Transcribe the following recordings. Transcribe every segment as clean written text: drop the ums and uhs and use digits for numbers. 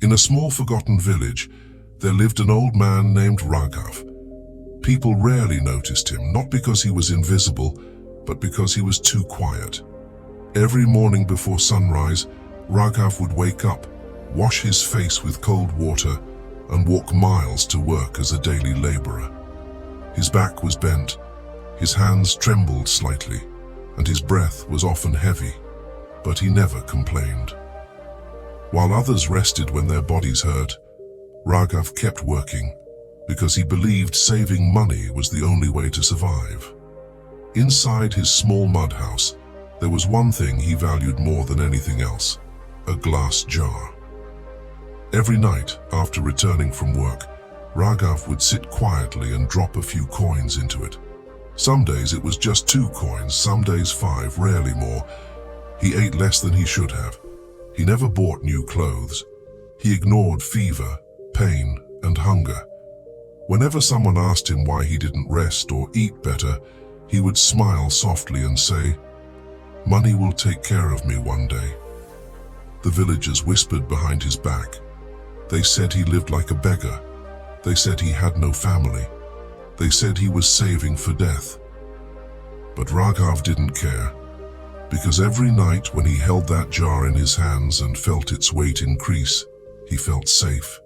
In a small forgotten village, there lived an old man named Raghav. People rarely noticed him, not because he was invisible, but because he was too quiet. Every morning before sunrise, Raghav would wake up, wash his face with cold water, and walk miles to work as a daily laborer. His back was bent, his hands trembled slightly, and his breath was often heavy, but he never complained. While others rested when their bodies hurt, Raghav kept working because he believed saving money was the only way to survive. Inside his small mud house, there was one thing he valued more than anything else: a glass jar. Every night, after returning from work, Raghav would sit quietly and drop a few coins into it. Some days it was just 2 coins, some days 5, rarely more. He ate less than he should have. He never bought new clothes. He ignored fever, pain, and hunger. Whenever someone asked him why he didn't rest or eat better, he would smile softly and say, "Money will take care of me one day." The villagers whispered behind his back. They said he lived like a beggar. They said he had no family. They said he was saving for death. But Raghav didn't care, because every night when he held that jar in his hands and felt its weight increase, he felt safe.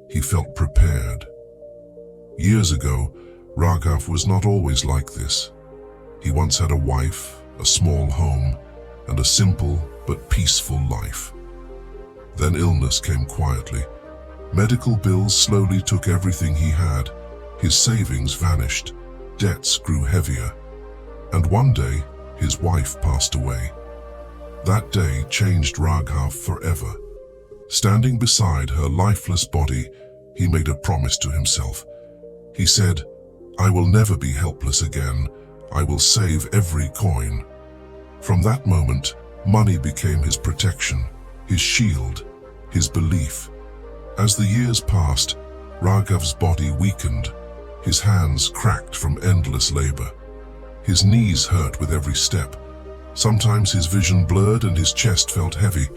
He felt prepared. Years ago, Raghav was not always like this. He once had a wife, a small home, and a simple but peaceful life. Then illness came quietly. Medical bills slowly took everything he had. His savings vanished. Debts grew heavier. And one day, his wife passed away. That day changed Raghav forever. Standing beside her lifeless body, he made a promise to himself. He said, "I will never be helpless again. I will save every coin." From that moment, money became his protection, his shield, his belief. As the years passed, Raghav's body weakened. His hands cracked from endless labor. His knees hurt with every step. Sometimes his vision blurred and his chest felt heavy,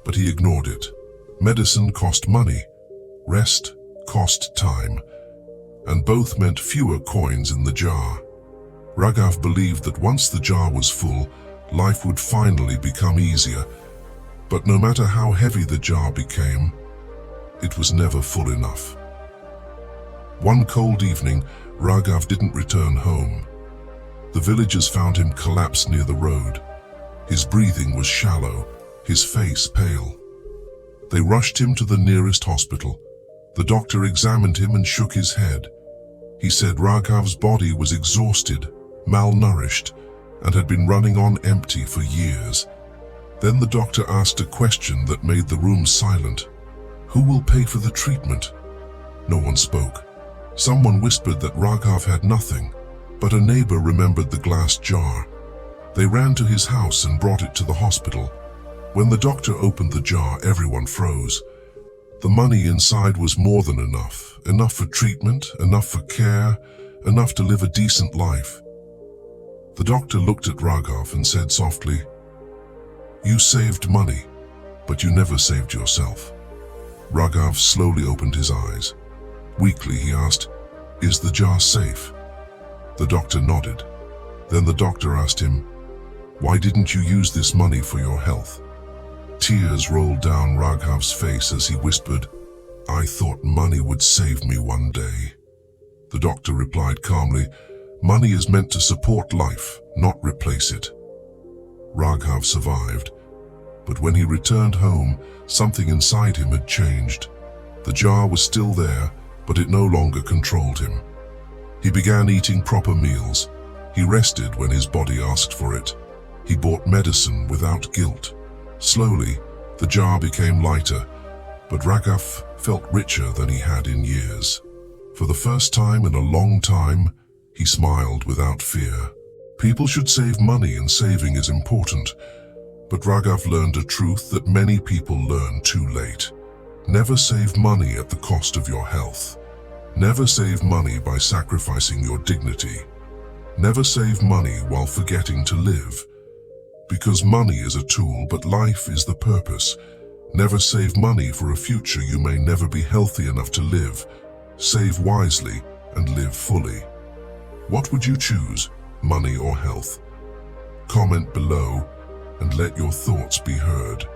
but he ignored it. Medicine cost money. Rest cost time. And both meant fewer coins in the jar. Raghav believed that once the jar was full, life would finally become easier. But no matter how heavy the jar became, it was never full enough. One cold evening, Raghav didn't return home. The villagers found him collapsed near the road. His breathing was shallow, his face pale. They rushed him to the nearest hospital. The doctor examined him and shook his head. He said Raghav's body was exhausted, malnourished, and had been running on empty for years. Then the doctor asked a question that made the room silent. "Who will pay for the treatment?" No one spoke. Someone whispered that Raghav had nothing, but a neighbor remembered the glass jar. They ran to his house and brought it to the hospital. When the doctor opened the jar, everyone froze. The money inside was more than enough. Enough for treatment, enough for care, enough to live a decent life. The doctor looked at Raghav and said softly, "You saved money, but you never saved yourself." Raghav slowly opened his eyes. Weakly he asked, "Is the jar safe?" The doctor nodded. Then the doctor asked him, "Why didn't you use this money for your health?" Tears rolled down Raghav's face as he whispered, "I thought money would save me one day." The doctor replied calmly, "Money is meant to support life, not replace it." Raghav survived, but when he returned home, something inside him had changed. The jar was still there, but it no longer controlled him. He began eating proper meals. He rested when his body asked for it. He bought medicine without guilt. Slowly, the jar became lighter, but Raghav felt richer than he had in years. For the first time in a long time, he smiled without fear. People should save money, and saving is important. But Raghav learned a truth that many people learn too late. Never save money at the cost of your health. Never save money by sacrificing your dignity. Never save money while forgetting to live. Because money is a tool, but life is the purpose. Never save money for a future you may never be healthy enough to live. Save wisely and live fully. What would you choose, money or health? Comment below and let your thoughts be heard.